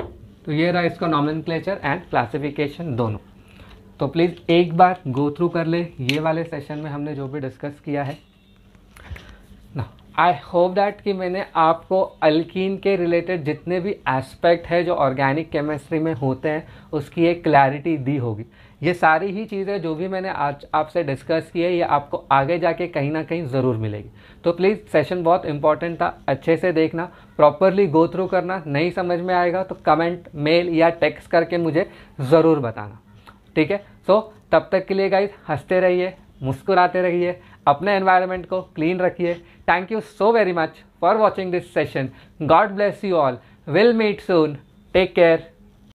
तो ये रहा इसका नॉमेनक्लेचर एंड क्लासिफिकेशन दोनों। तो प्लीज़ एक बार गो थ्रू कर ले ये वाले सेशन में हमने जो भी डिस्कस किया है ना। आई होप दैट कि मैंने आपको अल्कीन के रिलेटेड जितने भी एस्पेक्ट है जो ऑर्गेनिक केमिस्ट्री में होते हैं उसकी एक क्लैरिटी दी होगी। ये सारी ही चीज़ें जो भी मैंने आज आपसे डिस्कस की है ये आपको आगे जाके कहीं ना कहीं ज़रूर मिलेगी। तो प्लीज़ सेशन बहुत इंपॉर्टेंट था, अच्छे से देखना, प्रॉपरली गो थ्रू करना। नहीं समझ में आएगा तो कमेंट, मेल या टेक्स्ट करके मुझे ज़रूर बताना, ठीक है। सो तब तक के लिए गाइस हंसते रहिए, मुस्कुराते रहिए, अपने एनवायरनमेंट को क्लीन रखिए। Thank you so very much for watching this session. God bless you all, will meet soon, take care.